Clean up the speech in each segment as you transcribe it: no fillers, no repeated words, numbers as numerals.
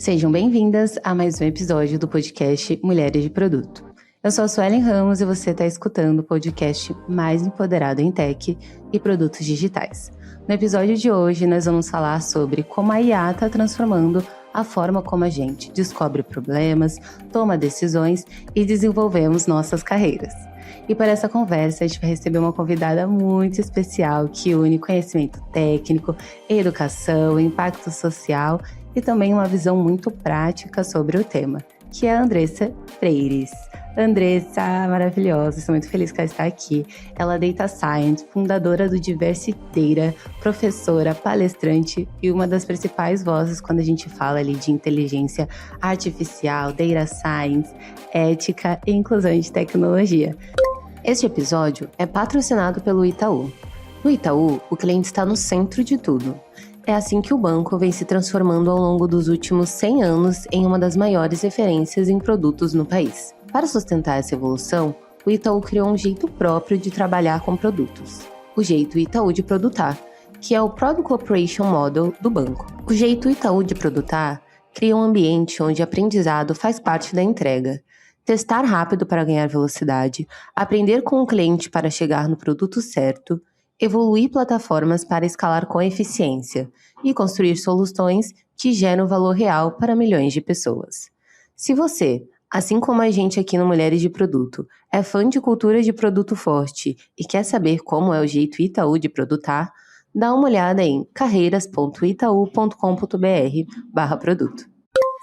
Sejam bem-vindas a mais um episódio do podcast Mulheres de Produto. Eu sou a Suelen Ramos e você está escutando o podcast mais empoderado em tech e produtos digitais. No episódio de hoje, nós vamos falar sobre como a IA está transformando a forma como a gente descobre problemas, toma decisões e desenvolvemos nossas carreiras. E para essa conversa, a gente vai receber uma convidada muito especial que une conhecimento técnico, educação, impacto social e também uma visão muito prática sobre o tema, que é a Andressa Freires. Andressa, maravilhosa, estou muito feliz que ela está aqui. Ela é Data Science, fundadora do Diversiteira, professora, palestrante e uma das principais vozes quando a gente fala ali de inteligência artificial, Data Science, ética e inclusão de tecnologia. Este episódio é patrocinado pelo Itaú. No Itaú, o cliente está no centro de tudo. É assim que o banco vem se transformando ao longo dos últimos 100 anos em uma das maiores referências em produtos no país. Para sustentar essa evolução, o Itaú criou um jeito próprio de trabalhar com produtos, o jeito Itaú de produtar, que é o Product Operation Model do banco. O jeito Itaú de produtar cria um ambiente onde aprendizado faz parte da entrega. Testar rápido para ganhar velocidade, aprender com o cliente para chegar no produto certo, evoluir plataformas para escalar com eficiência e construir soluções que geram valor real para milhões de pessoas. Se você, assim como a gente aqui no Mulheres de Produto, é fã de cultura de produto forte e quer saber como é o jeito Itaú de produtar, dá uma olhada em carreiras.itaú.com.br/produto.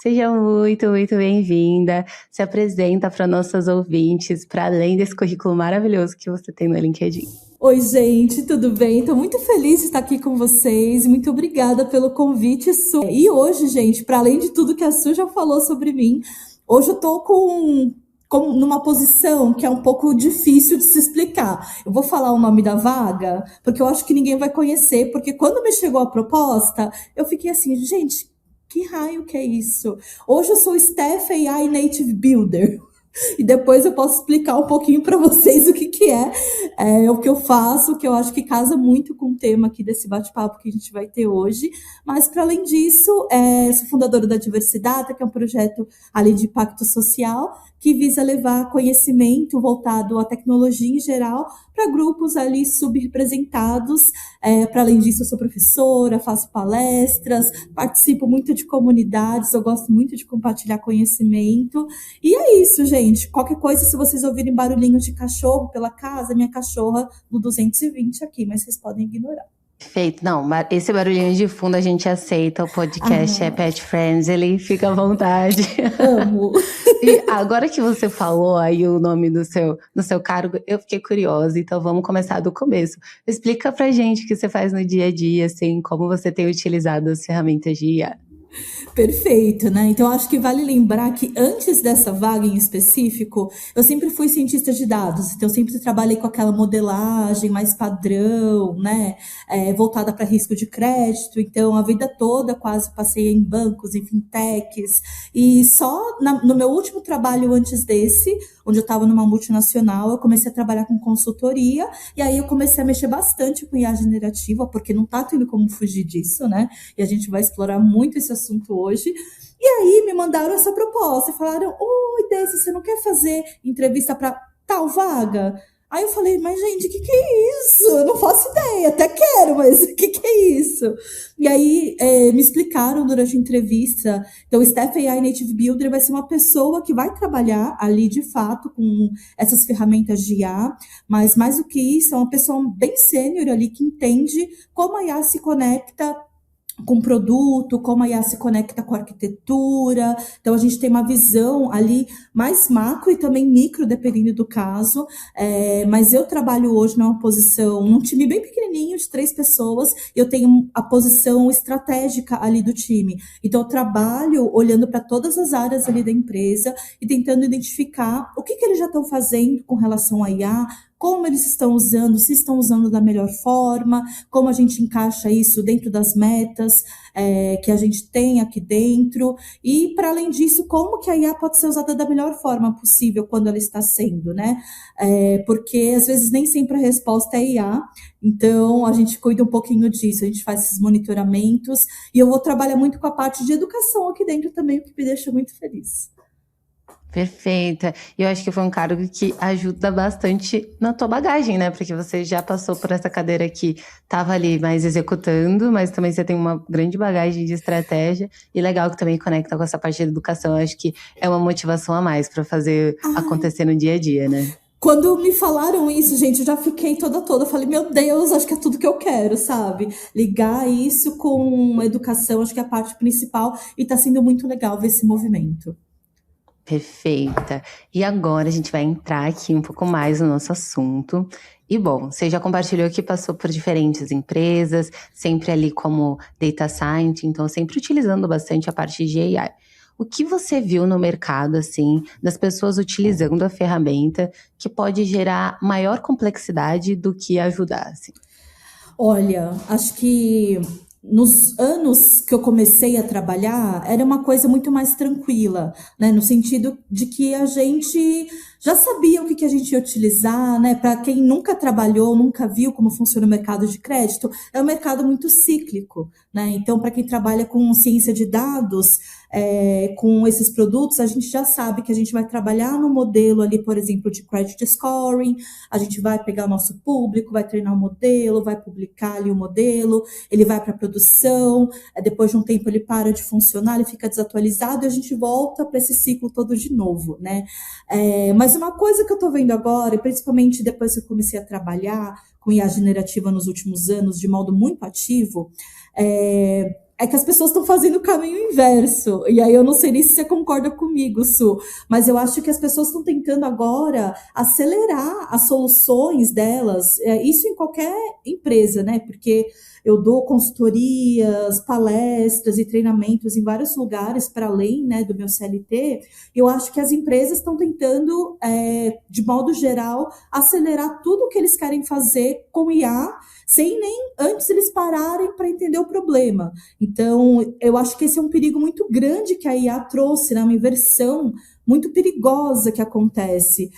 Seja muito bem-vinda, se apresenta para nossas ouvintes, para além desse currículo maravilhoso que você tem no LinkedIn. Oi, gente, tudo bem? Estou muito feliz de estar aqui com vocês. Muito obrigada pelo convite, Su. E hoje, gente, para além de tudo que a Su já falou sobre mim, hoje eu estou numa posição que é um pouco difícil de se explicar. Eu vou falar o nome da vaga, porque eu acho que ninguém vai conhecer, porque quando me chegou a proposta, eu fiquei assim, gente, que raio que é isso? Hoje eu sou Staff AI Native Builder. E depois eu posso explicar um pouquinho para vocês o que é o que eu faço, que eu acho que casa muito com o tema aqui desse bate-papo que a gente vai ter hoje. Mas, para além disso, sou fundadora da Diversidade, que é um projeto ali de impacto social, que visa levar conhecimento voltado à tecnologia em geral para grupos ali subrepresentados. Para além disso, eu sou professora, faço palestras, participo muito de comunidades, eu gosto muito de compartilhar conhecimento. E é isso, gente. Qualquer coisa, se vocês ouvirem barulhinho de cachorro pela casa, minha cachorra no 220 aqui, mas vocês podem ignorar. Perfeito. Não, esse barulhinho de fundo a gente aceita, o podcast é pet friendly, fica à vontade. Amo. E agora que você falou aí o nome do seu cargo, eu fiquei curiosa, então vamos começar do começo. Explica pra gente o que você faz no dia a dia, assim, como você tem utilizado as ferramentas de IA. Perfeito, né? Então, acho que vale lembrar que antes dessa vaga em específico, eu sempre fui cientista de dados, então eu sempre trabalhei com aquela modelagem mais padrão, né? Voltada para risco de crédito, então a vida toda quase passei em bancos, em fintechs, e só no meu último trabalho antes desse, onde eu estava numa multinacional, eu comecei a trabalhar com consultoria, e aí eu comecei a mexer bastante com IA generativa, porque não tá tendo como fugir disso, né? E a gente vai explorar muito esse assunto hoje. E aí me mandaram essa proposta e falaram: oi, Daisy, você não quer fazer entrevista para tal vaga? Aí eu falei: mas gente, o que é isso? Eu não faço ideia, até quero, mas o que é isso? E aí me explicaram durante a entrevista. Então o Staff AI Native Builder vai ser uma pessoa que vai trabalhar ali de fato com essas ferramentas de IA, mas mais do que isso, é uma pessoa bem sênior ali que entende como a IA se conecta com produto, como a IA se conecta com a arquitetura. Então, a gente tem uma visão ali mais macro e também micro, dependendo do caso. Mas eu trabalho hoje numa posição, num time bem pequenininho, de 3 pessoas, e eu tenho a posição estratégica ali do time. Então, eu trabalho olhando para todas as áreas ali da empresa e tentando identificar o que eles já estão fazendo com relação à IA, como eles estão usando, se estão usando da melhor forma, como a gente encaixa isso dentro das metas que a gente tem aqui dentro, e para além disso, como que a IA pode ser usada da melhor forma possível quando ela está sendo, né? Porque às vezes nem sempre a resposta é IA, então a gente cuida um pouquinho disso, a gente faz esses monitoramentos, e eu vou trabalhar muito com a parte de educação aqui dentro também, o que me deixa muito feliz. Perfeita. E eu acho que foi um cargo que ajuda bastante na tua bagagem, né? Porque você já passou por essa cadeira que estava ali mais executando, mas também você tem uma grande bagagem de estratégia. E legal que também conecta com essa parte de educação. Eu acho que é uma motivação a mais para fazer acontecer no dia a dia, né? Quando me falaram isso, gente, eu já fiquei toda. Eu falei, meu Deus, acho que é tudo que eu quero, sabe? Ligar isso com educação, acho que é a parte principal, e tá sendo muito legal ver esse movimento. Perfeita. E agora a gente vai entrar aqui um pouco mais no nosso assunto. E bom, você já compartilhou que passou por diferentes empresas, sempre ali como data scientist, então sempre utilizando bastante a parte de AI. O que você viu no mercado, assim, das pessoas utilizando a ferramenta que pode gerar maior complexidade do que ajudar, assim? Olha, acho que nos anos que eu comecei a trabalhar, era uma coisa muito mais tranquila, né? No sentido de que a gente já sabia o que a gente ia utilizar, né? Para quem nunca trabalhou, nunca viu como funciona o mercado de crédito, é um mercado muito cíclico, né? Então, para quem trabalha com ciência de dados, com esses produtos, a gente já sabe que a gente vai trabalhar no modelo ali, por exemplo, de credit scoring, a gente vai pegar o nosso público, vai treinar o modelo, vai publicar ali o modelo, ele vai para a produção, depois de um tempo ele para de funcionar, ele fica desatualizado e a gente volta para esse ciclo todo de novo, né? Mas uma coisa que eu estou vendo agora, e principalmente depois que eu comecei a trabalhar com IA generativa nos últimos anos de modo muito ativo, é que as pessoas estão fazendo o caminho inverso. E aí eu não sei nem se você concorda comigo, Su, mas eu acho que as pessoas estão tentando agora acelerar as soluções delas, isso em qualquer empresa, né? Porque eu dou consultorias, palestras e treinamentos em vários lugares para além, né, do meu CLT. Eu acho que as empresas estão tentando, de modo geral, acelerar tudo o que eles querem fazer com IA, sem nem antes eles pararem para entender o problema. Então, eu acho que esse é um perigo muito grande que a IA trouxe, né? Uma inversão muito perigosa que acontece.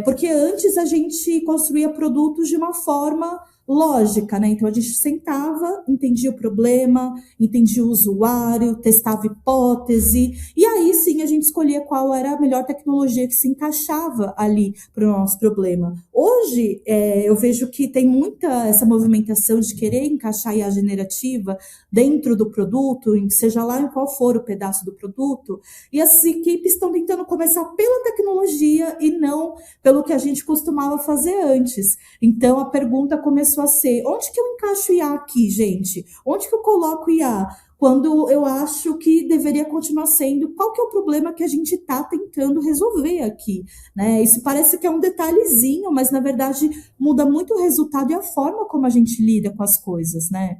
Porque antes a gente construía produtos de uma forma lógica, né? Então a gente sentava, entendia o problema, entendia o usuário, testava hipótese, e aí sim a gente escolhia qual era a melhor tecnologia que se encaixava ali para o nosso problema. Hoje, eu vejo que tem muita essa movimentação de querer encaixar a IA generativa dentro do produto, seja lá em qual for o pedaço do produto, e as equipes estão tentando começar pela tecnologia e não pelo que a gente costumava fazer antes. Então, a pergunta começou a ser, onde que eu encaixo IA aqui, gente? Onde que eu coloco IA? Quando eu acho que deveria continuar sendo, qual que é o problema que a gente está tentando resolver aqui, né? Isso parece que é um detalhezinho, mas na verdade muda muito o resultado e a forma como a gente lida com as coisas, né?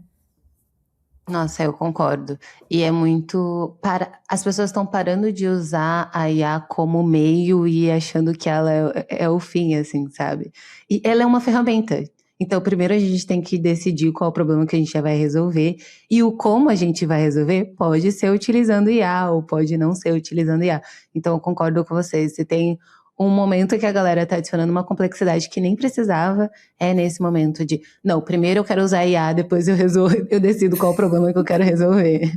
Nossa, eu concordo. E é muito. As pessoas estão parando de usar a IA como meio e achando que ela é o fim, assim, sabe? E ela é uma ferramenta. Então, primeiro a gente tem que decidir qual é o problema que a gente já vai resolver. E o como a gente vai resolver pode ser utilizando IA ou pode não ser utilizando IA. Então, eu concordo com vocês. Se tem um momento que a galera tá adicionando uma complexidade que nem precisava, é nesse momento de, não, primeiro eu quero usar IA, depois eu resolvo, eu decido qual o problema que eu quero resolver.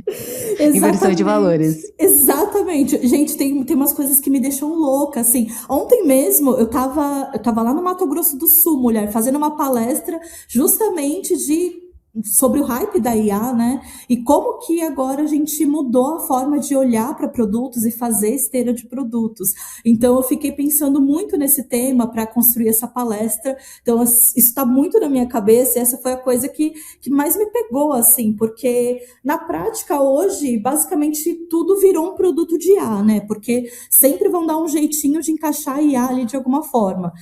Inversão de valores. Exatamente. Gente, tem umas coisas que me deixam louca, assim. Ontem mesmo, eu tava lá no Mato Grosso do Sul, mulher, fazendo uma palestra justamente sobre o hype da IA, né? E como que agora a gente mudou a forma de olhar para produtos e fazer esteira de produtos. Então eu fiquei pensando muito nesse tema para construir essa palestra. Então isso está muito na minha cabeça e essa foi a coisa que mais me pegou, assim, porque na prática hoje, basicamente tudo virou um produto de IA, né? Porque sempre vão dar um jeitinho de encaixar a IA ali de alguma forma.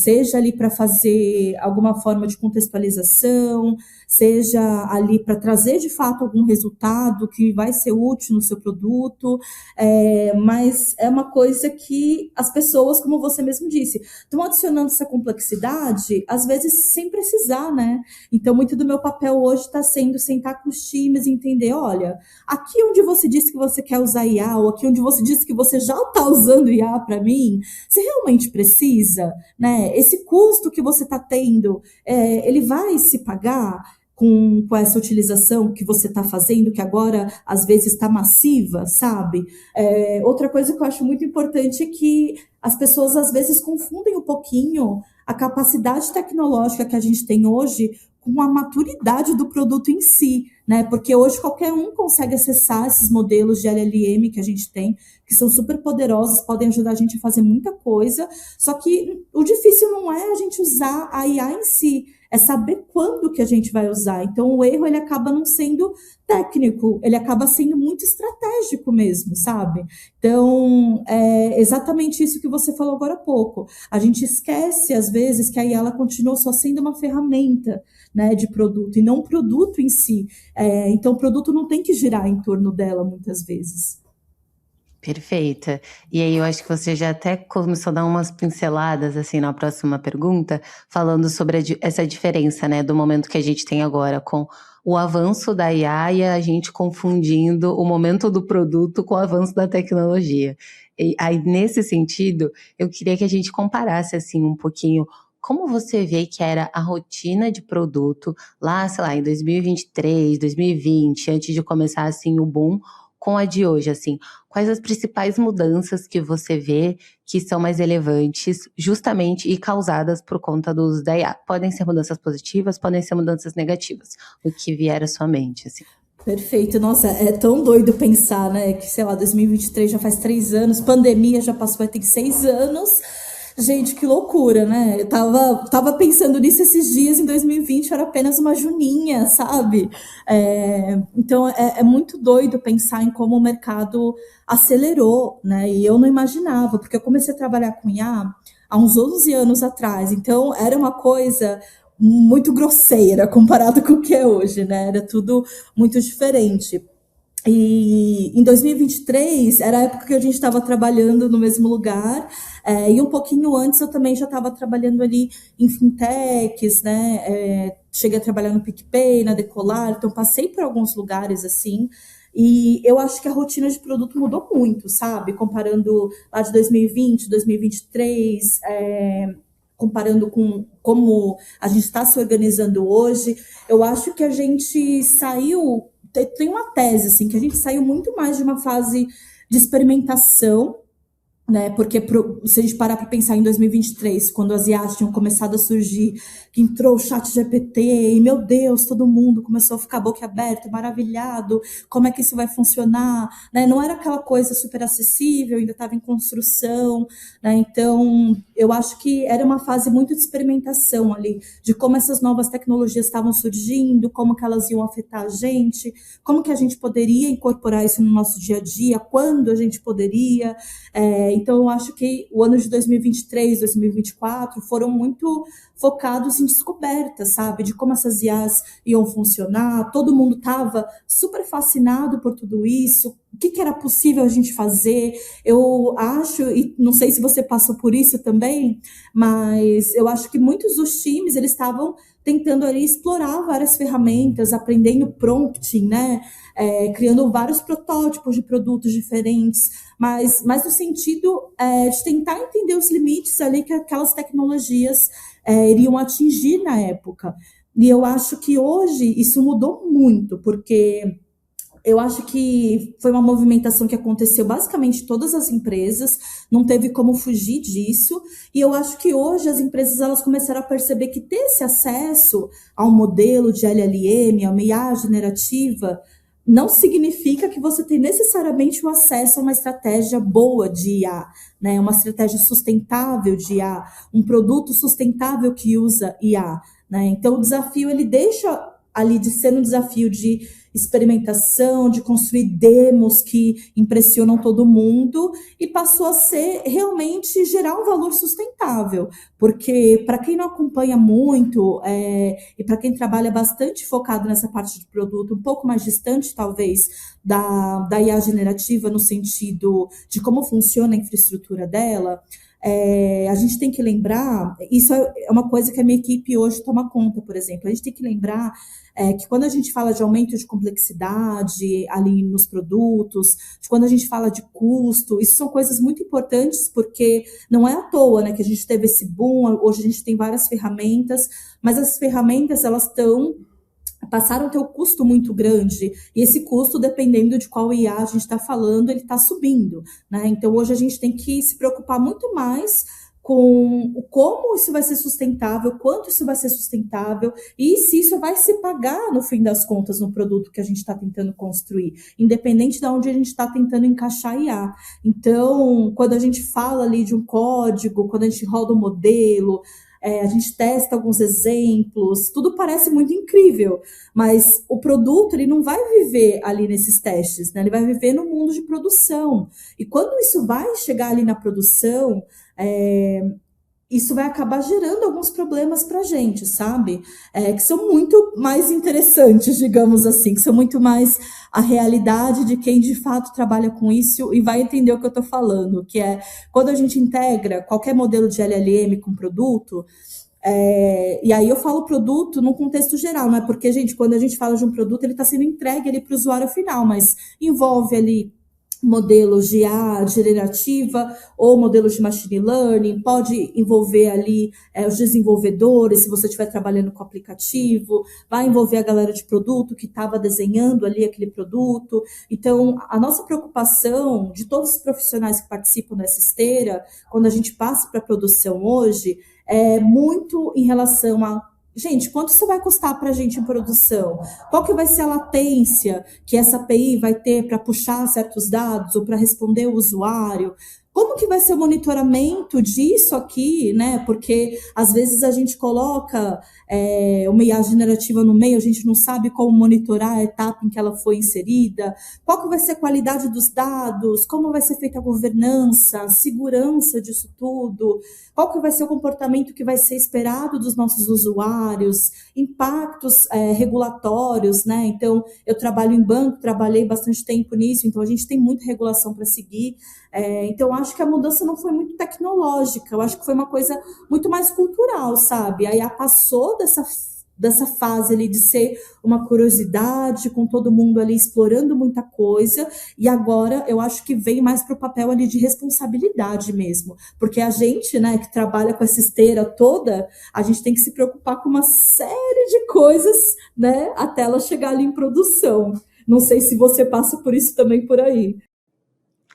Seja ali para fazer alguma forma de contextualização, seja ali para trazer de fato algum resultado que vai ser útil no seu produto, mas é uma coisa que as pessoas, como você mesmo disse, estão adicionando essa complexidade, às vezes sem precisar, né? Então, muito do meu papel hoje está sendo sentar com os times e entender, olha, aqui onde você disse que você quer usar IA, ou aqui onde você disse que você já está usando IA para mim, você realmente precisa, né? Esse custo que você está tendo, ele vai se pagar com essa utilização que você está fazendo, que agora às vezes está massiva, sabe? Outra coisa que eu acho muito importante é que as pessoas às vezes confundem um pouquinho a capacidade tecnológica que a gente tem hoje com a maturidade do produto em si, né? Porque hoje qualquer um consegue acessar esses modelos de LLM que a gente tem, que são super poderosos, podem ajudar a gente a fazer muita coisa, só que o difícil não é a gente usar a IA em si, é saber quando que a gente vai usar. Então, o erro, ele acaba não sendo técnico, ele acaba sendo muito estratégico mesmo, sabe? Então, é exatamente isso que você falou agora há pouco. A gente esquece, às vezes, que a IA, ela continua só sendo uma ferramenta, né, de produto, e não um produto em si. Então, o produto não tem que girar em torno dela, muitas vezes. Perfeita. E aí eu acho que você já até começou a dar umas pinceladas, assim, na próxima pergunta, falando sobre essa diferença, né, do momento que a gente tem agora com o avanço da IA e a gente confundindo o momento do produto com o avanço da tecnologia. E aí, nesse sentido, eu queria que a gente comparasse, assim, um pouquinho como você vê que era a rotina de produto lá, sei lá, em 2023, 2020, antes de começar, assim, o boom, com a de hoje, assim, quais as principais mudanças que você vê que são mais relevantes justamente e causadas por conta do uso da IA? Podem ser mudanças positivas, podem ser mudanças negativas, o que vier à sua mente, assim. Perfeito, nossa, é tão doido pensar, né, que, sei lá, 2023 já faz 3 anos, pandemia já passou, vai ter 6 anos, gente, que loucura, né, eu tava pensando nisso esses dias, em 2020 eu era apenas uma juninha, sabe, então é muito doido pensar em como o mercado acelerou, né, e eu não imaginava, porque eu comecei a trabalhar com IA há uns 11 anos atrás, então era uma coisa muito grosseira comparado com o que é hoje, né? Era tudo muito diferente. E em 2023 era a época que a gente estava trabalhando no mesmo lugar, e um pouquinho antes eu também já estava trabalhando ali em fintechs, né? Cheguei a trabalhar no PicPay, na Decolar, então passei por alguns lugares assim. E eu acho que a rotina de produto mudou muito, sabe? Comparando lá de 2020, 2023, comparando com como a gente está se organizando hoje, eu acho que a gente saiu, tem uma tese, assim, que a gente saiu muito mais de uma fase de experimentação, né? Porque se a gente parar para pensar em 2023, quando as IAs tinham começado a surgir, que entrou o ChatGPT, e meu Deus, todo mundo começou a ficar boquiaberto, maravilhado, como é que isso vai funcionar, né? Não era aquela coisa super acessível, ainda estava em construção, né? Então, eu acho que era uma fase muito de experimentação ali, de como essas novas tecnologias estavam surgindo, como que elas iam afetar a gente, como que a gente poderia incorporar isso no nosso dia a dia, quando a gente poderia. Então, eu acho que o ano de 2023, 2024 foram muito focados em descoberta, sabe? De como essas IAs iam funcionar. Todo mundo estava super fascinado por tudo isso. O que era possível a gente fazer? Eu acho, e não sei se você passou por isso também, mas eu acho que muitos dos times, eles estavam tentando ali explorar várias ferramentas, aprendendo prompting, né? Criando vários protótipos de produtos diferentes, mas no sentido de tentar entender os limites ali que aquelas tecnologias iriam atingir na época. E eu acho que hoje isso mudou muito, porque eu acho que foi uma movimentação que aconteceu basicamente em todas as empresas, não teve como fugir disso, e eu acho que hoje as empresas elas começaram a perceber que ter esse acesso a um modelo de LLM, a uma IA generativa, não significa que você tem necessariamente o acesso a uma estratégia boa de IA, né? Uma estratégia sustentável de IA, um produto sustentável que usa IA, né? Então, o desafio, ele deixa ali de ser um desafio de experimentação, de construir demos que impressionam todo mundo, e passou a ser realmente gerar um valor sustentável. Porque para quem não acompanha muito, e para quem trabalha bastante focado nessa parte de produto, um pouco mais distante talvez da IA generativa, no sentido de como funciona a infraestrutura dela, a gente tem que lembrar, isso é uma coisa que a minha equipe hoje toma conta, por exemplo, a gente tem que lembrar que quando a gente fala de aumento de complexidade ali nos produtos, de quando a gente fala de custo, isso são coisas muito importantes, porque não é à toa, né, que a gente teve esse boom, hoje a gente tem várias ferramentas, mas as ferramentas, elas passaram a ter um custo muito grande, e esse custo, dependendo de qual IA a gente está falando, ele está subindo, né? Então, hoje a gente tem que se preocupar muito mais com como isso vai ser sustentável, quanto isso vai ser sustentável, e se isso vai se pagar, no fim das contas, no produto que a gente está tentando construir, independente de onde a gente está tentando encaixar IA. Então, quando a gente fala ali de um código, quando a gente roda um modelo, a gente testa alguns exemplos, tudo parece muito incrível, mas o produto ele não vai viver ali nesses testes, né? Ele vai viver no mundo de produção. E quando isso vai chegar ali na produção, isso vai acabar gerando alguns problemas para a gente, sabe? Que são muito mais interessantes, digamos assim, que são muito mais a realidade de quem de fato trabalha com isso e vai entender o que eu estou falando, que é quando a gente integra qualquer modelo de LLM com produto, e aí eu falo produto num contexto geral, não é porque, gente, quando a gente fala de um produto, ele está sendo entregue ali para o usuário final, mas envolve ali modelos de IA generativa ou modelos de machine learning, pode envolver ali os desenvolvedores, se você estiver trabalhando com aplicativo, vai envolver a galera de produto que estava desenhando ali aquele produto. Então, a nossa preocupação de todos os profissionais que participam dessa esteira, quando a gente passa para a produção hoje, é muito em relação a gente, quanto isso vai custar para a gente em produção? Qual que vai ser a latência que essa API vai ter para puxar certos dados ou para responder o usuário? Como que vai ser o monitoramento disso aqui, né? Porque às vezes a gente coloca uma IA generativa no meio, a gente não sabe como monitorar a etapa em que ela foi inserida. Qual que vai ser a qualidade dos dados? Como vai ser feita a governança, a segurança disso tudo? Qual que vai ser o comportamento que vai ser esperado dos nossos usuários? Impactos regulatórios, né? Então, eu trabalho em banco, trabalhei bastante tempo nisso, então a gente tem muita regulação para seguir. Então, acho que a mudança não foi muito tecnológica, eu acho que foi uma coisa muito mais cultural, sabe? Aí passou dessa fase ali de ser uma curiosidade, com todo mundo ali explorando muita coisa, e agora eu acho que vem mais para o papel ali de responsabilidade mesmo, porque a gente, né, que trabalha com essa esteira toda, a gente tem que se preocupar com uma série de coisas, né, até ela chegar ali em produção. Não sei se você passa por isso também por aí.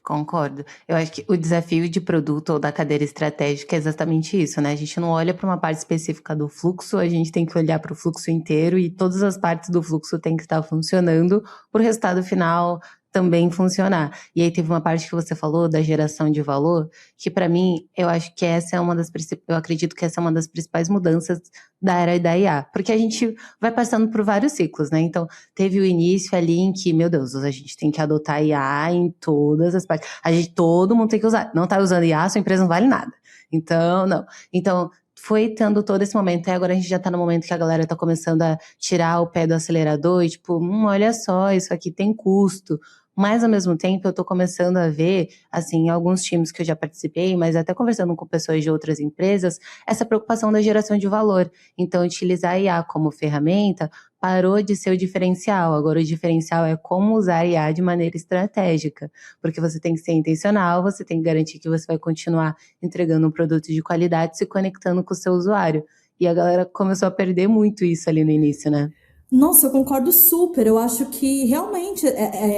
Concordo. Eu acho que o desafio de produto ou da cadeira estratégica é exatamente isso, né? A gente não olha para uma parte específica do fluxo, a gente tem que olhar para o fluxo inteiro e todas as partes do fluxo têm que estar funcionando para o resultado final também funcionar. E aí teve uma parte que você falou da geração de valor, que para mim, eu acho que essa é eu acredito que essa é uma das principais mudanças da era da IA, porque a gente vai passando por vários ciclos, né? Então, teve o início ali em que, meu Deus, a gente tem que adotar IA em todas as partes. Todo mundo tem que usar. Não tá usando IA, sua empresa não vale nada. Então, não. Então, foi tendo todo esse momento, e agora a gente já tá no momento que a galera tá começando a tirar o pé do acelerador e tipo, olha só, isso aqui tem custo. Mas, ao mesmo tempo, eu tô começando a ver, assim, em alguns times que eu já participei, mas até conversando com pessoas de outras empresas, essa preocupação da geração de valor. Então, utilizar a IA como ferramenta parou de ser o diferencial. Agora, o diferencial é como usar a IA de maneira estratégica. Porque você tem que ser intencional, você tem que garantir que você vai continuar entregando um produto de qualidade, se conectando com o seu usuário. E a galera começou a perder muito isso ali no início, né? Nossa, eu concordo super. Eu acho que realmente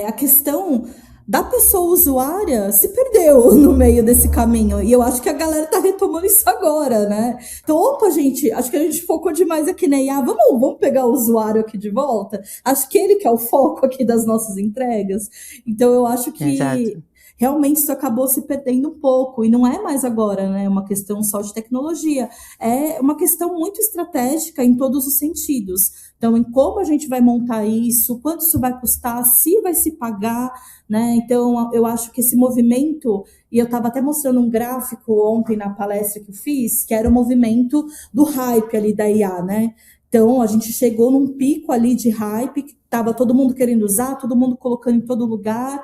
a questão da pessoa usuária se perdeu no meio desse caminho. E eu acho que a galera tá retomando isso agora, né? Então, opa, gente, acho que a gente focou demais aqui na IA. Vamos pegar o usuário aqui de volta? Acho que ele que é o foco aqui das nossas entregas. Então, eu acho que Exato. realmente isso acabou se perdendo um pouco, e não é mais agora, né, uma questão só de tecnologia, é uma questão muito estratégica em todos os sentidos. Então, em como a gente vai montar isso, quanto isso vai custar, se vai se pagar, né? Então, eu acho que esse movimento, e eu estava até mostrando um gráfico ontem na palestra que eu fiz, que era o movimento do hype ali da IA, né? Então, a gente chegou num pico ali de hype, que estava todo mundo querendo usar, todo mundo colocando em todo lugar.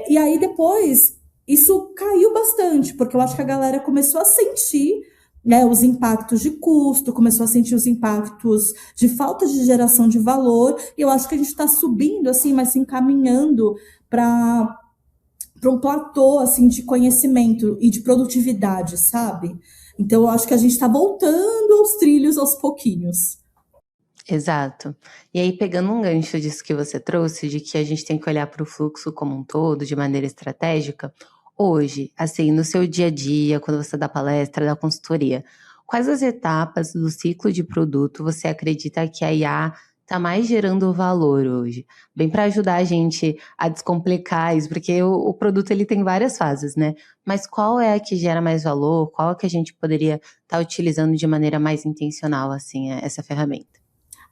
E aí, depois, isso caiu bastante, porque eu acho que a galera começou a sentir, né, os impactos de custo, começou a sentir os impactos de falta de geração de valor, e eu acho que a gente está subindo, assim, mas se encaminhando para um platô, assim, de conhecimento e de produtividade, sabe? Então, eu acho que a gente está voltando aos trilhos aos pouquinhos. Exato. E aí, pegando um gancho disso que você trouxe, de que a gente tem que olhar para o fluxo como um todo, de maneira estratégica, hoje, assim, no seu dia a dia, quando você dá palestra, dá consultoria, quais as etapas do ciclo de produto você acredita que a IA está mais gerando valor hoje? Bem para ajudar a gente a descomplicar isso, porque o produto ele tem várias fases, né? Mas qual é a que gera mais valor? Qual é que a gente poderia estar utilizando de maneira mais intencional, assim, essa ferramenta?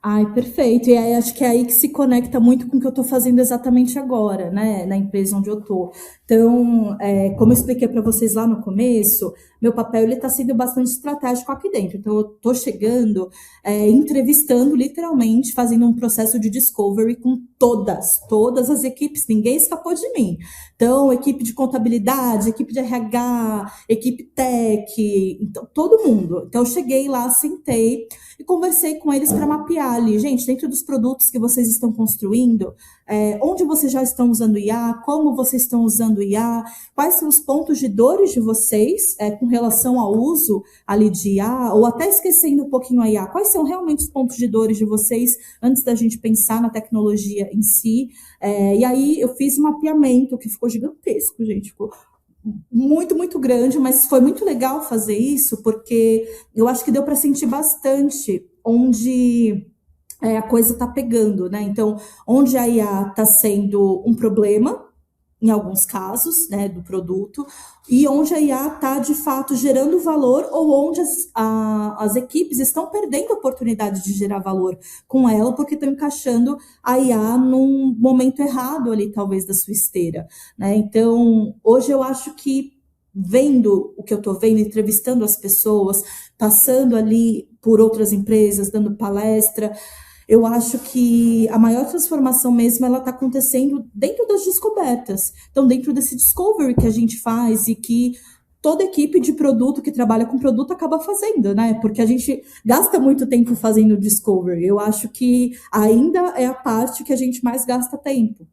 Ai, perfeito. E aí acho que é aí que se conecta muito com o que eu estou fazendo exatamente agora, né, na empresa onde eu estou. Então, como eu expliquei para vocês lá no começo, meu papel ele está sendo bastante estratégico aqui dentro. Então, eu estou chegando, entrevistando literalmente, fazendo um processo de discovery com todas as equipes. Ninguém escapou de mim. Então, equipe de contabilidade, equipe de RH, equipe tech, então todo mundo. Então, eu cheguei lá, sentei e conversei com eles para mapear ali, gente, dentro dos produtos que vocês estão construindo, onde vocês já estão usando IA, como vocês estão usando IA, quais são os pontos de dores de vocês com relação ao uso ali de IA, ou até esquecendo um pouquinho a IA, quais são realmente os pontos de dores de vocês antes da gente pensar na tecnologia em si. E aí eu fiz um mapeamento que ficou gigantesco, gente, ficou muito, muito grande, mas foi muito legal fazer isso, porque eu acho que deu para sentir bastante onde a coisa está pegando, né? Então, onde a IA está sendo um problema, em alguns casos, né, do produto, e onde a IA está, de fato, gerando valor, ou onde as equipes estão perdendo a oportunidade de gerar valor com ela, porque estão encaixando a IA num momento errado ali, talvez, da sua esteira, né? Então, hoje eu acho que, vendo o que eu estou vendo, entrevistando as pessoas, passando ali por outras empresas, dando palestra, eu acho que a maior transformação mesmo ela está acontecendo dentro das descobertas. Então, dentro desse discovery que a gente faz e que toda equipe de produto que trabalha com produto acaba fazendo, né? Porque a gente gasta muito tempo fazendo discovery. Eu acho que ainda é a parte que a gente mais gasta tempo.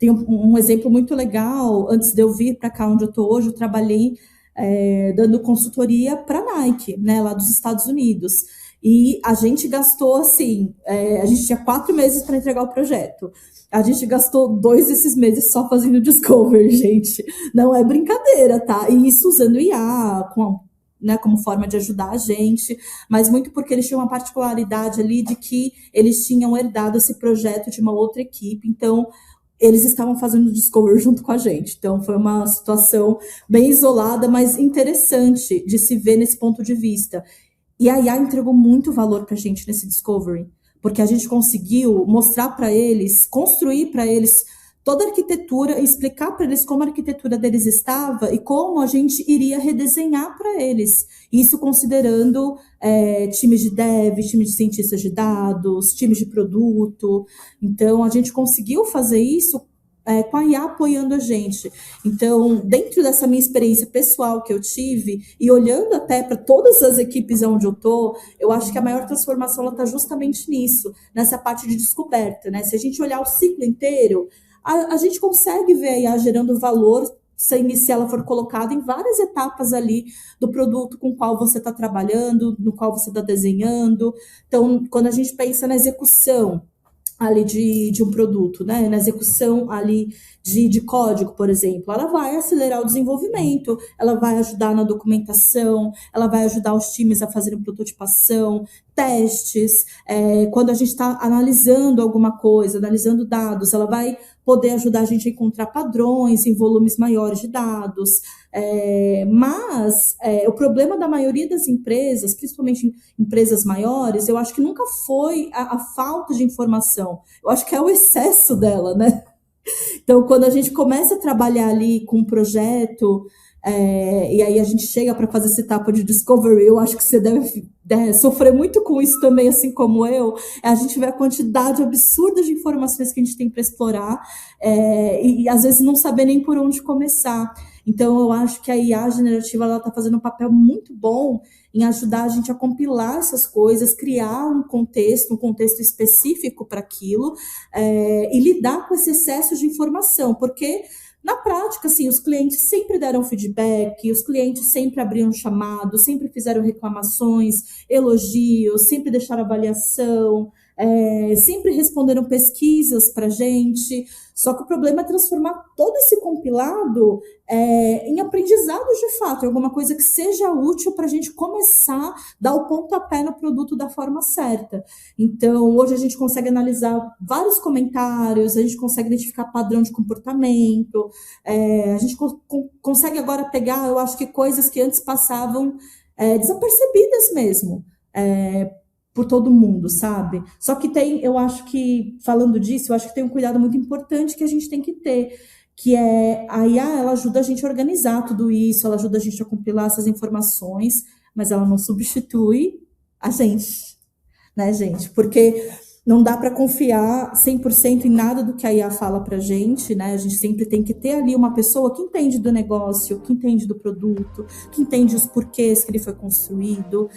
Tem um exemplo muito legal. Antes de eu vir para cá onde eu estou hoje, eu trabalhei dando consultoria para a Nike, né, lá dos Estados Unidos. E a gente gastou assim, a gente tinha 4 meses para entregar o projeto. A gente gastou 2 desses meses só fazendo discovery, gente. Não é brincadeira, tá? E isso usando IA, né, como forma de ajudar a gente, mas muito porque eles tinham uma particularidade ali de que eles tinham herdado esse projeto de uma outra equipe. Então, eles estavam fazendo o Discovery junto com a gente. Então, foi uma situação bem isolada, mas interessante de se ver nesse ponto de vista. E a IA entregou muito valor para a gente nesse Discovery, porque a gente conseguiu mostrar para eles, construir para eles toda a arquitetura, explicar para eles como a arquitetura deles estava e como a gente iria redesenhar para eles. Isso considerando times de dev, times de cientistas de dados, times de produto. Então, a gente conseguiu fazer isso com a IA apoiando a gente. Então, dentro dessa minha experiência pessoal que eu tive, e olhando até para todas as equipes onde eu estou, eu acho que a maior transformação está justamente nisso, nessa parte de descoberta, né? Se a gente olhar o ciclo inteiro, a gente consegue ver a IA gerando valor se ela for colocada em várias etapas ali do produto com o qual você está trabalhando, no qual você está desenhando. Então, quando a gente pensa na execução ali de um produto, né? Na execução ali de código, por exemplo, ela vai acelerar o desenvolvimento, ela vai ajudar na documentação, ela vai ajudar os times a fazerem prototipação. testes, quando a gente está analisando alguma coisa, analisando dados, ela vai poder ajudar a gente a encontrar padrões em volumes maiores de dados. Mas o problema da maioria das empresas, principalmente empresas maiores, eu acho que nunca foi a falta de informação. Eu acho que é o excesso dela, né? Então, quando a gente começa a trabalhar ali com um projeto, e aí a gente chega para fazer essa etapa de discovery, eu acho que você deve sofrer muito com isso também, assim como eu. A gente vê a quantidade absurda de informações que a gente tem para explorar, e às vezes não saber nem por onde começar. Então, eu acho que a IA generativa está fazendo um papel muito bom em ajudar a gente a compilar essas coisas, criar um contexto específico para aquilo, e lidar com esse excesso de informação, porque na prática, assim, os clientes sempre deram feedback, os clientes sempre abriam chamado, sempre fizeram reclamações, elogios, sempre deixaram avaliação, sempre responderam pesquisas para a gente. Só que o problema é transformar todo esse compilado em aprendizado de fato, em alguma coisa que seja útil para a gente começar a dar o pontapé no produto da forma certa. Então, hoje a gente consegue analisar vários comentários, a gente consegue identificar padrão de comportamento, a gente consegue agora pegar, eu acho que coisas que antes passavam desapercebidas mesmo, por todo mundo, sabe? Só que eu acho que, falando disso, eu acho que tem um cuidado muito importante que a gente tem que ter, que a IA, ela ajuda a gente a organizar tudo isso, ela ajuda a gente a compilar essas informações, mas ela não substitui a gente, né, gente? Porque não dá para confiar 100% em nada do que a IA fala para a gente, né? A gente sempre tem que ter ali uma pessoa que entende do negócio, que entende do produto, que entende os porquês que ele foi construído.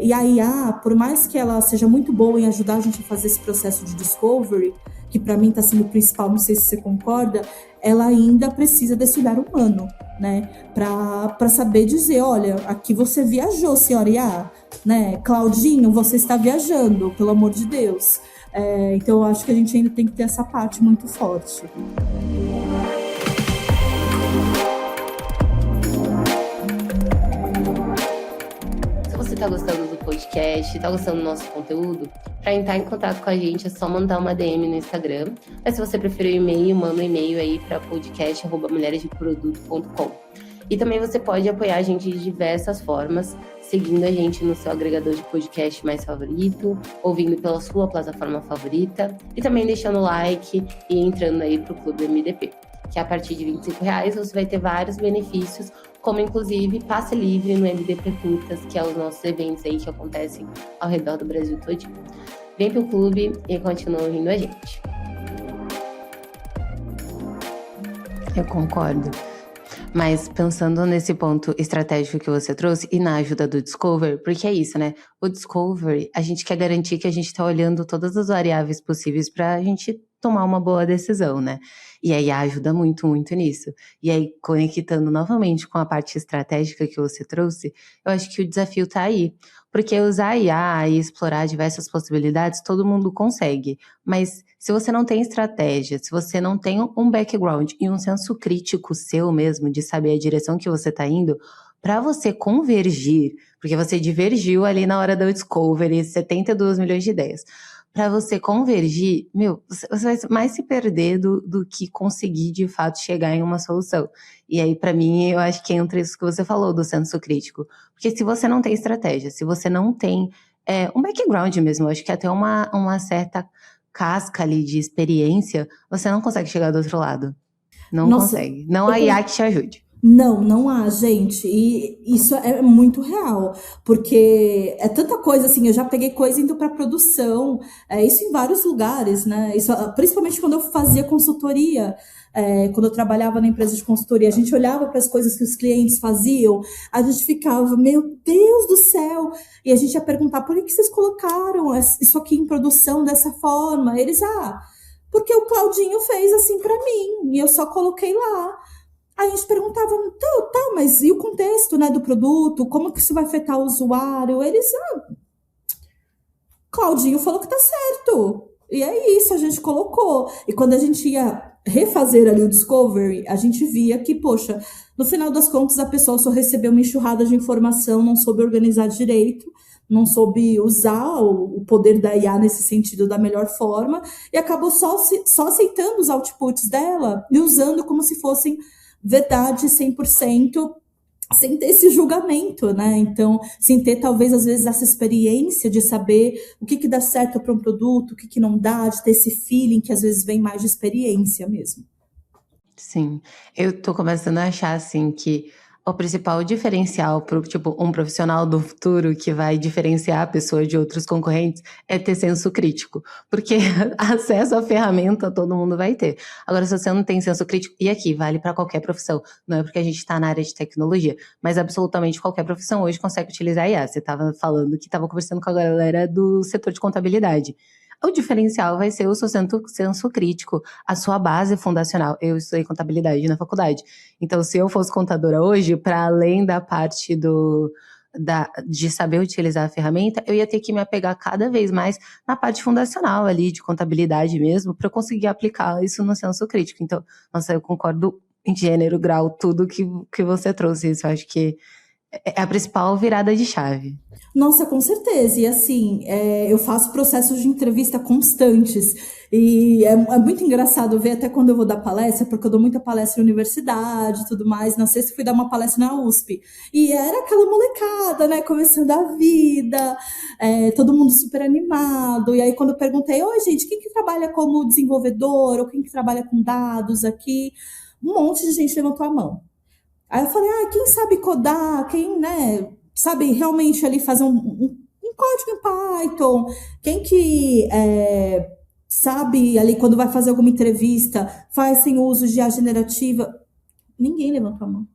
E a IA, por mais que ela seja muito boa em ajudar a gente a fazer esse processo de discovery, que para mim está sendo o principal, não sei se você concorda, ela ainda precisa desse olhar humano, né? Para saber dizer, olha, aqui você viajou, senhora IA, né? Claudinho, você está viajando, pelo amor de Deus. Então, eu acho que a gente ainda tem que ter essa parte muito forte. Se você está gostando do podcast, está gostando do nosso conteúdo, para entrar em contato com a gente é só mandar uma DM no Instagram. Mas se você preferir o e-mail, manda um e-mail aí para podcast@mulheresdeproduto.com. E também você pode apoiar a gente de diversas formas, seguindo a gente no seu agregador de podcast mais favorito, ouvindo pela sua plataforma favorita e também deixando like e entrando aí para o Clube MDP, que a partir de R$25 você vai ter vários benefícios, como inclusive passe livre no MDP Curtas, que é os nossos eventos aí que acontecem ao redor do Brasil todinho. Vem pro clube e continua ouvindo a gente. Eu concordo. Mas pensando nesse ponto estratégico que você trouxe e na ajuda do Discover, porque é isso, né? O Discovery, a gente quer garantir que a gente está olhando todas as variáveis possíveis para a gente tomar uma boa decisão, né? E aí ajuda muito, muito nisso. E aí, conectando novamente com a parte estratégica que você trouxe, eu acho que o desafio tá aí. Porque usar a IA e explorar diversas possibilidades, todo mundo consegue. Mas se você não tem estratégia, se você não tem um background e um senso crítico seu mesmo, de saber a direção que você tá indo, para você convergir, porque você divergiu ali na hora do Discovery, 72 milhões de ideias. Para você convergir, você vai mais se perder do que conseguir, de fato, chegar em uma solução. E aí, para mim, eu acho que entra isso que você falou do senso crítico. Porque se você não tem estratégia, se você não tem um background mesmo, eu acho que até uma certa casca ali de experiência, você não consegue chegar do outro lado. Não consegue. Não há IA que te ajude. Não há, gente, e isso é muito real, porque é tanta coisa, assim, eu já peguei coisa indo para produção, isso em vários lugares, né, isso, principalmente quando eu fazia consultoria, quando eu trabalhava na empresa de consultoria, a gente olhava para as coisas que os clientes faziam, a gente ficava, meu Deus do céu, e a gente ia perguntar, por que vocês colocaram isso aqui em produção dessa forma? Eles, porque o Claudinho fez assim para mim, e eu só coloquei lá. Aí a gente perguntava, tá, mas e o contexto, né, do produto? Como que isso vai afetar o usuário? Eles, Claudinho falou que tá certo. E é isso, a gente colocou. E quando a gente ia refazer ali o Discovery, a gente via que, poxa, no final das contas a pessoa só recebeu uma enxurrada de informação, não soube organizar direito, não soube usar o poder da IA nesse sentido da melhor forma e acabou só aceitando os outputs dela e usando como se fossem verdade 100%, sem ter esse julgamento, né? Então, sem ter, talvez, às vezes, essa experiência de saber o que dá certo para um produto, o que não dá, de ter esse feeling que, às vezes, vem mais de experiência mesmo. Sim, eu tô começando a achar, assim, que o principal diferencial para tipo, um profissional do futuro que vai diferenciar a pessoa de outros concorrentes é ter senso crítico, porque acesso à ferramenta todo mundo vai ter. Agora, se você não tem senso crítico, e aqui vale para qualquer profissão, não é porque a gente está na área de tecnologia, mas absolutamente qualquer profissão hoje consegue utilizar IA. Você estava falando que estava conversando com a galera do setor de contabilidade. O diferencial vai ser o seu senso crítico, a sua base fundacional. Eu estudei contabilidade na faculdade. Então, se eu fosse contadora hoje, para além da parte de saber utilizar a ferramenta, eu ia ter que me apegar cada vez mais na parte fundacional ali, de contabilidade mesmo, para eu conseguir aplicar isso no senso crítico. Então, nossa, eu concordo em gênero, grau, tudo que você trouxe. Isso eu acho que é a principal virada de chave. Nossa, com certeza. E assim, eu faço processos de entrevista constantes. E é muito engraçado ver até quando eu vou dar palestra, porque eu dou muita palestra em universidade e tudo mais. Na sexta fui dar uma palestra na USP. E era aquela molecada, né? Começando a vida, todo mundo super animado. E aí, quando eu perguntei, oi, gente, quem que trabalha como desenvolvedor ou quem que trabalha com dados aqui? Um monte de gente levantou a mão. Aí eu falei, quem sabe codar, quem, né, sabe realmente ali fazer um código em Python, quem que sabe ali quando vai fazer alguma entrevista, faz sem uso de IA generativa. Ninguém levantou a mão.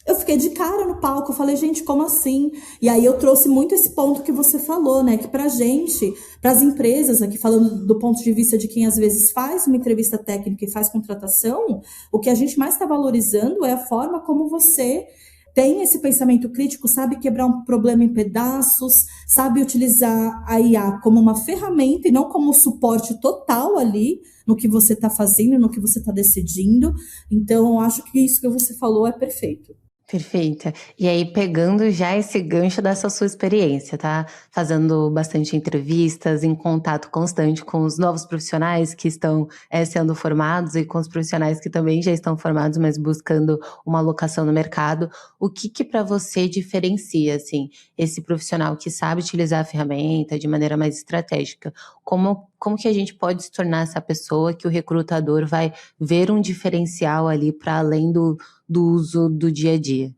Eu fiquei de cara no palco, eu falei, gente, como assim? E aí eu trouxe muito esse ponto que você falou, né? Que pra gente, pras empresas, aqui falando do ponto de vista de quem às vezes faz uma entrevista técnica e faz contratação, o que a gente mais está valorizando é a forma como você tem esse pensamento crítico, sabe quebrar um problema em pedaços, sabe utilizar a IA como uma ferramenta e não como suporte total ali no que você está fazendo, no que você está decidindo. Então, eu acho que isso que você falou é perfeito. Perfeita. E aí, pegando já esse gancho dessa sua experiência, tá? Fazendo bastante entrevistas, em contato constante com os novos profissionais que estão sendo formados e com os profissionais que também já estão formados, mas buscando uma alocação no mercado. O que para você diferencia, assim, esse profissional que sabe utilizar a ferramenta de maneira mais estratégica? Como que a gente pode se tornar essa pessoa que o recrutador vai ver um diferencial ali para além do uso do dia a dia?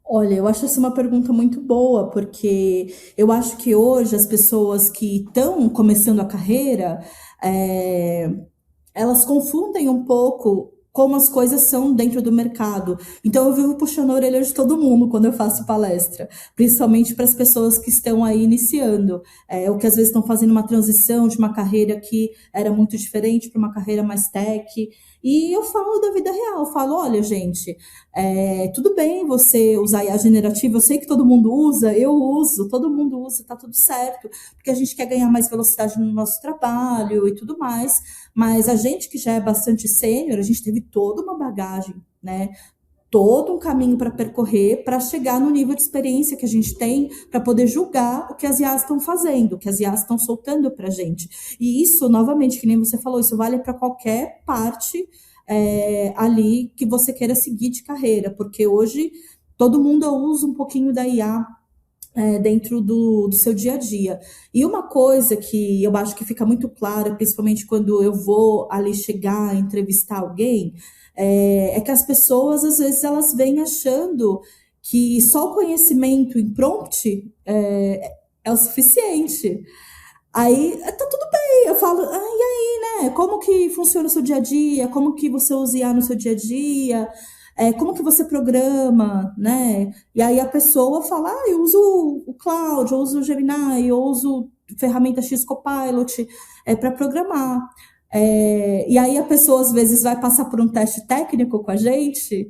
Olha, eu acho essa uma pergunta muito boa, porque eu acho que hoje as pessoas que estão começando a carreira, elas confundem um pouco como as coisas são dentro do mercado. Então, eu vivo puxando a orelha de todo mundo quando eu faço palestra, principalmente para as pessoas que estão aí iniciando, ou que às vezes estão fazendo uma transição de uma carreira que era muito diferente para uma carreira mais tech. E eu falo da vida real, eu falo, olha, gente, tudo bem você usar IA generativa, eu sei que todo mundo usa, eu uso, todo mundo usa, tá tudo certo, porque a gente quer ganhar mais velocidade no nosso trabalho e tudo mais, mas a gente que já é bastante sênior, a gente teve toda uma bagagem, né? Todo um caminho para percorrer para chegar no nível de experiência que a gente tem para poder julgar o que as IAs estão fazendo, o que as IAs estão soltando para a gente. E isso, novamente, que nem você falou, isso vale para qualquer parte ali que você queira seguir de carreira, porque hoje todo mundo usa um pouquinho da IA dentro do seu dia a dia. E uma coisa que eu acho que fica muito clara, principalmente quando eu vou ali chegar a entrevistar alguém, é que as pessoas, às vezes, elas vêm achando que só o conhecimento em prompt é o suficiente. Aí, tá tudo bem, eu falo, e aí, né, como que funciona o seu dia a dia, como que você usa IA no seu dia a dia, como que você programa, né? E aí a pessoa fala, eu uso o Cloud, eu uso o Gemini, eu uso ferramenta X Copilot para programar. E aí a pessoa às vezes vai passar por um teste técnico com a gente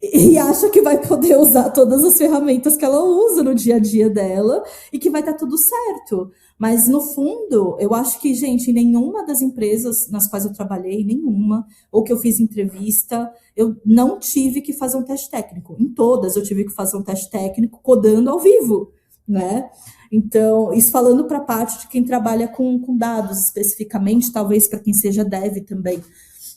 e acha que vai poder usar todas as ferramentas que ela usa no dia a dia dela e que vai estar tudo certo. Mas, no fundo, eu acho que, gente, em nenhuma das empresas nas quais eu trabalhei, nenhuma, ou que eu fiz entrevista, eu não tive que fazer um teste técnico. Em todas eu tive que fazer um teste técnico codando ao vivo. né? Então, isso falando para a parte de quem trabalha com dados especificamente, talvez para quem seja dev também.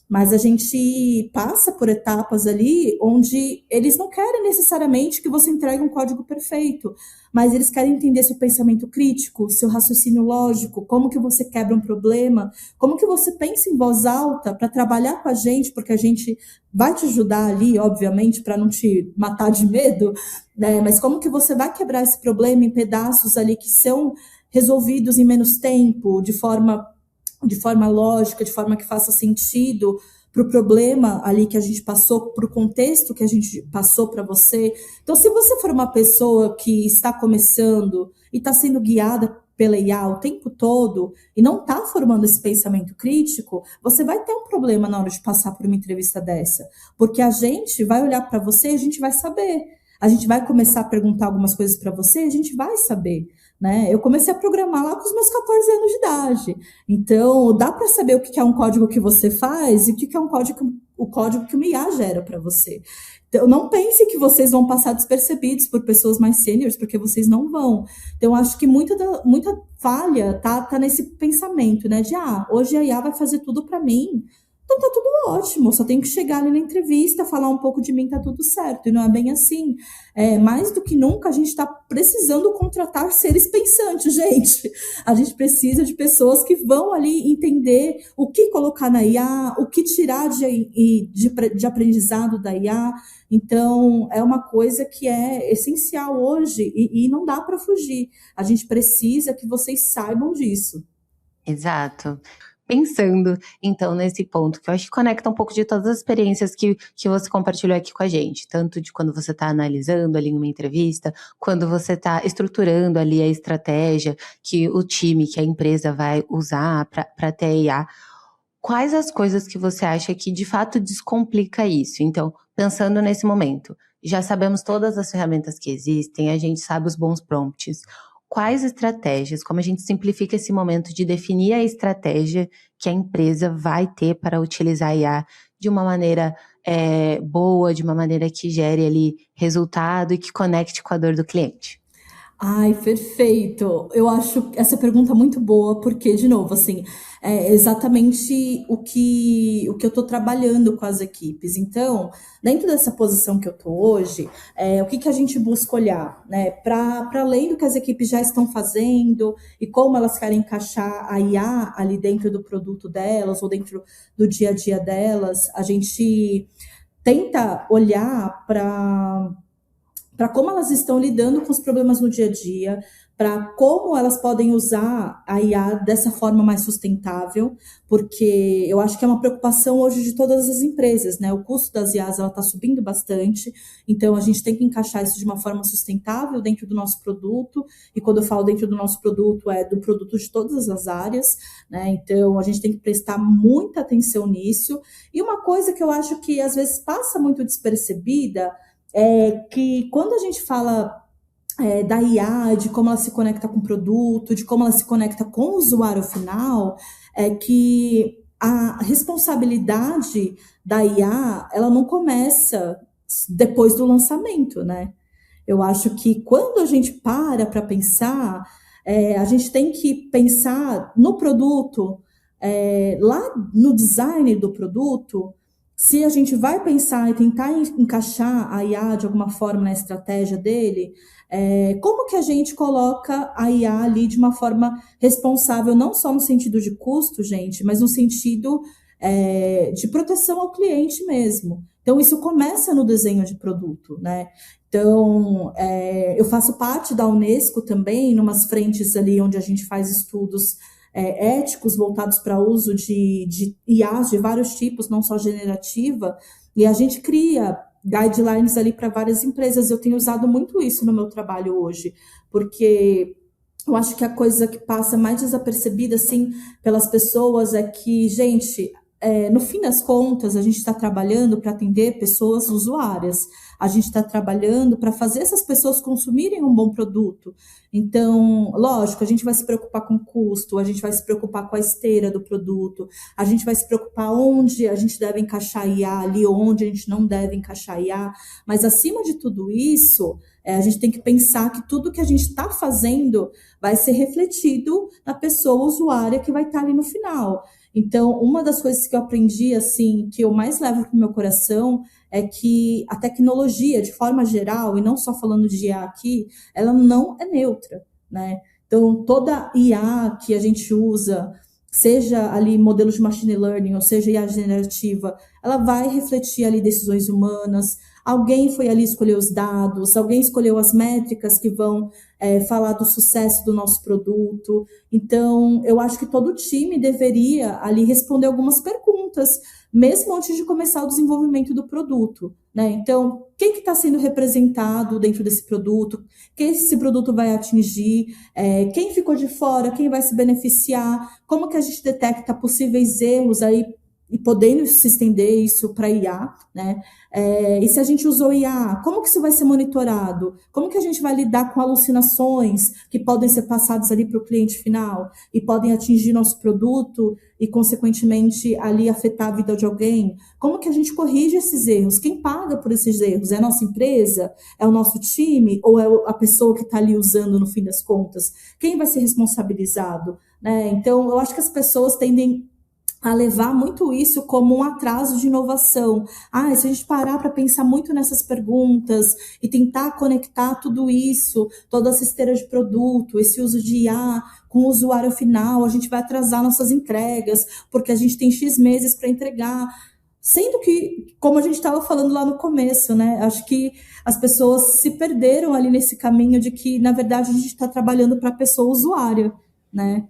Mas a gente passa por etapas ali onde eles não querem necessariamente que você entregue um código perfeito, mas eles querem entender seu pensamento crítico, seu raciocínio lógico, como que você quebra um problema, como que você pensa em voz alta para trabalhar com a gente, porque a gente vai te ajudar ali, obviamente, para não te matar de medo, né? Mas como que você vai quebrar esse problema em pedaços ali que são resolvidos em menos tempo, de forma lógica, de forma que faça sentido para o problema ali que a gente passou, para o contexto que a gente passou para você. Então, se você for uma pessoa que está começando e está sendo guiada pela IA o tempo todo e não está formando esse pensamento crítico, você vai ter um problema na hora de passar por uma entrevista dessa, porque a gente vai olhar para você e a gente vai saber. A gente vai começar a perguntar algumas coisas para você e a gente vai saber, né? Eu comecei a programar lá com os meus 14 anos de idade. Então, dá para saber o que é um código que você faz e o que é o código que o IA gera para você. Então, não pense que vocês vão passar despercebidos por pessoas mais sêniores, porque vocês não vão. Então, acho que muita falha tá nesse pensamento, né? De, hoje a IA vai fazer tudo para mim. Então tá tudo ótimo, só tenho que chegar ali na entrevista, falar um pouco de mim, tá tudo certo. E não é bem assim. Mais do que nunca, a gente está precisando contratar seres pensantes, gente. A gente precisa de pessoas que vão ali entender o que colocar na IA, o que tirar de aprendizado da IA. Então, é uma coisa que é essencial hoje e não dá para fugir. A gente precisa que vocês saibam disso. Exato. Pensando, então, nesse ponto, que eu acho que conecta um pouco de todas as experiências que você compartilhou aqui com a gente, tanto de quando você está analisando ali uma entrevista, quando você está estruturando ali a estratégia que o time, que a empresa vai usar para ter a IA. Quais as coisas que você acha que de fato descomplica isso? Então, pensando nesse momento, já sabemos todas as ferramentas que existem, a gente sabe os bons prompts. Quais estratégias, como a gente simplifica esse momento de definir a estratégia que a empresa vai ter para utilizar a IA de uma maneira boa, de uma maneira que gere ali resultado e que conecte com a dor do cliente? Ai, perfeito. Eu acho essa pergunta muito boa, porque, de novo, assim, é exatamente o que eu estou trabalhando com as equipes. Então, dentro dessa posição que eu estou hoje, o que a gente busca olhar, né? Para além do que as equipes já estão fazendo e como elas querem encaixar a IA ali dentro do produto delas ou dentro do dia a dia delas, a gente tenta olhar para como elas estão lidando com os problemas no dia a dia, para como elas podem usar a IA dessa forma mais sustentável, porque eu acho que é uma preocupação hoje de todas as empresas, né? O custo das IAs está subindo bastante, então a gente tem que encaixar isso de uma forma sustentável dentro do nosso produto, e quando eu falo dentro do nosso produto, é do produto de todas as áreas, né? Então a gente tem que prestar muita atenção nisso. E uma coisa que eu acho que às vezes passa muito despercebida é que quando a gente fala da IA, de como ela se conecta com o produto, de como ela se conecta com o usuário final, é que a responsabilidade da IA, ela não começa depois do lançamento, né? Eu acho que quando a gente para pensar, a gente tem que pensar no produto, lá no design do produto, se a gente vai pensar e tentar encaixar a IA de alguma forma na estratégia dele, como que a gente coloca a IA ali de uma forma responsável, não só no sentido de custo, gente, mas no sentido de proteção ao cliente mesmo. Então, isso começa no desenho de produto, né? Então, eu faço parte da Unesco também, numas frentes ali onde a gente faz estudos éticos voltados para uso de IAs de vários tipos, não só generativa, e a gente cria guidelines ali para várias empresas. Eu tenho usado muito isso no meu trabalho hoje, porque eu acho que a coisa que passa mais desapercebida, assim, pelas pessoas é que, gente, no fim das contas, a gente está trabalhando para atender pessoas usuárias. A gente está trabalhando para fazer essas pessoas consumirem um bom produto. Então, lógico, a gente vai se preocupar com o custo, a gente vai se preocupar com a esteira do produto, a gente vai se preocupar onde a gente deve encaixar IA, ali onde a gente não deve encaixar IA. Mas, acima de tudo isso, a gente tem que pensar que tudo que a gente está fazendo vai ser refletido na pessoa usuária que vai estar ali no final. Então, uma das coisas que eu aprendi, assim, que eu mais levo para o meu coração é que a tecnologia, de forma geral, e não só falando de IA aqui, ela não é neutra, né? Então, toda IA que a gente usa, seja ali modelos de machine learning, ou seja IA generativa, ela vai refletir ali decisões humanas. Alguém foi ali escolher os dados, alguém escolheu as métricas que vão falar do sucesso do nosso produto. Então, eu acho que todo time deveria ali responder algumas perguntas, mesmo antes de começar o desenvolvimento do produto, né? Então, quem que está sendo representado dentro desse produto? Quem esse produto vai atingir? Quem ficou de fora? Quem vai se beneficiar? Como que a gente detecta possíveis erros aí e podendo se estender isso para IA, né? E se a gente usou IA, como que isso vai ser monitorado? Como que a gente vai lidar com alucinações que podem ser passadas ali para o cliente final e podem atingir nosso produto e, consequentemente, ali afetar a vida de alguém? Como que a gente corrige esses erros? Quem paga por esses erros? É a nossa empresa? É o nosso time? Ou é a pessoa que está ali usando no fim das contas? Quem vai ser responsabilizado, né? Então, eu acho que as pessoas tendem a levar muito isso como um atraso de inovação. Se a gente parar para pensar muito nessas perguntas e tentar conectar tudo isso, toda essa esteira de produto, esse uso de IA com o usuário final, a gente vai atrasar nossas entregas, porque a gente tem X meses para entregar. Sendo que, como a gente estava falando lá no começo, né? Acho que as pessoas se perderam ali nesse caminho de que, na verdade, a gente está trabalhando para a pessoa usuária, né?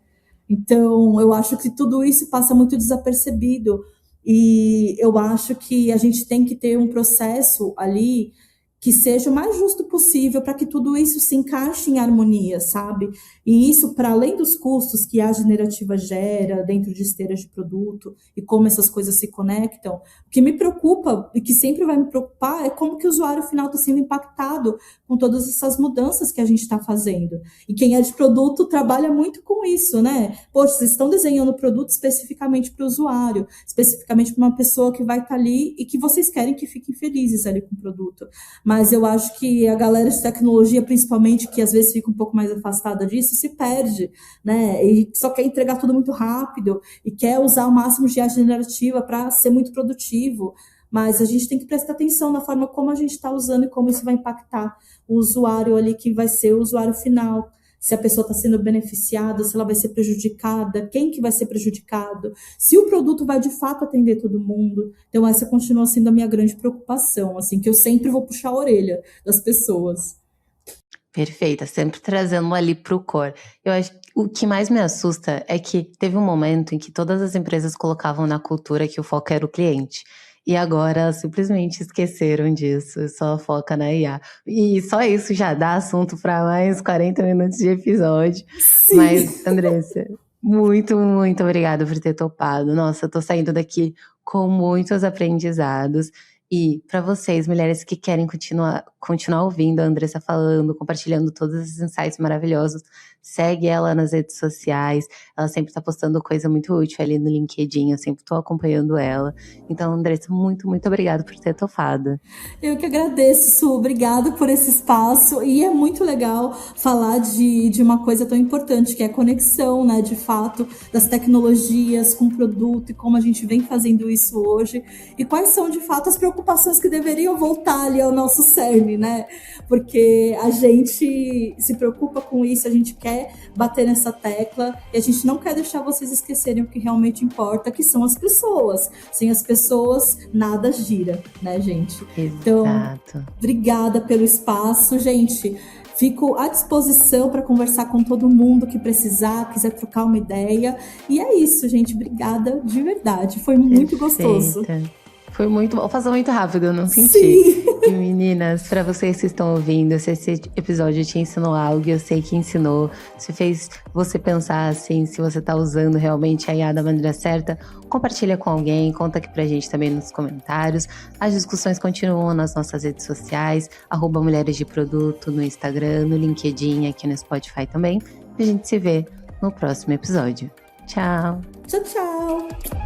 Então, eu acho que tudo isso passa muito desapercebido e eu acho que a gente tem que ter um processo ali que seja o mais justo possível para que tudo isso se encaixe em harmonia, sabe? E isso, para além dos custos que a generativa gera dentro de esteiras de produto e como essas coisas se conectam, o que me preocupa e que sempre vai me preocupar é como que o usuário final está sendo impactado com todas essas mudanças que a gente está fazendo. E quem é de produto trabalha muito com isso, né? Poxa, vocês estão desenhando o produto especificamente para o usuário, especificamente para uma pessoa que vai estar ali e que vocês querem que fiquem felizes ali com o produto. Mas eu acho que a galera de tecnologia, principalmente, que às vezes fica um pouco mais afastada disso, se perde, né? E só quer entregar tudo muito rápido e quer usar o máximo de IA generativa para ser muito produtivo. Mas a gente tem que prestar atenção na forma como a gente está usando e como isso vai impactar o usuário ali, que vai ser o usuário final. Se a pessoa está sendo beneficiada, se ela vai ser prejudicada, quem que vai ser prejudicado, se o produto vai de fato atender todo mundo. Então essa continua sendo a minha grande preocupação, assim, que eu sempre vou puxar a orelha das pessoas. Perfeita, sempre trazendo ali para o core. Eu acho que o que mais me assusta é que teve um momento em que todas as empresas colocavam na cultura que o foco era o cliente. E agora simplesmente esqueceram disso, só foca na IA. E só isso já dá assunto para mais 40 minutos de episódio. Sim. Mas, Andressa, muito, muito obrigada por ter topado. Nossa, eu tô saindo daqui com muitos aprendizados. E para vocês, mulheres que querem continuar ouvindo a Andressa falando, compartilhando todos esses insights maravilhosos, segue ela nas redes sociais. Ela sempre tá postando coisa muito útil ali no LinkedIn, eu sempre tô acompanhando ela. Então, Andressa, muito, muito obrigada por ter topado. Eu que agradeço, Su. Obrigada por esse espaço. E é muito legal falar de uma coisa tão importante, que é a conexão, né, de fato, das tecnologias com o produto e como a gente vem fazendo isso hoje. E quais são, de fato, as preocupações que deveriam voltar ali ao nosso cerne, né? Porque a gente se preocupa com isso, a gente quer bater nessa tecla e a gente não quer deixar vocês esquecerem o que realmente importa, que são as pessoas. Sem as pessoas, nada gira, né, gente? Exato. Então, obrigada pelo espaço, gente. Fico à disposição para conversar com todo mundo que precisar, quiser trocar uma ideia. E é isso, gente. Obrigada de verdade. Foi muito gostoso. Foi muito bom. Passou muito rápido, eu não senti. Sim. E meninas, pra vocês que estão ouvindo, se esse episódio te ensinou algo, eu sei que ensinou, se fez você pensar assim, se você tá usando realmente a IA da maneira certa, compartilha com alguém, conta aqui pra gente também nos comentários. As discussões continuam nas nossas redes sociais, @Mulheres de Produto no Instagram, no LinkedIn, aqui no Spotify também. E a gente se vê no próximo episódio. Tchau! Tchau, tchau!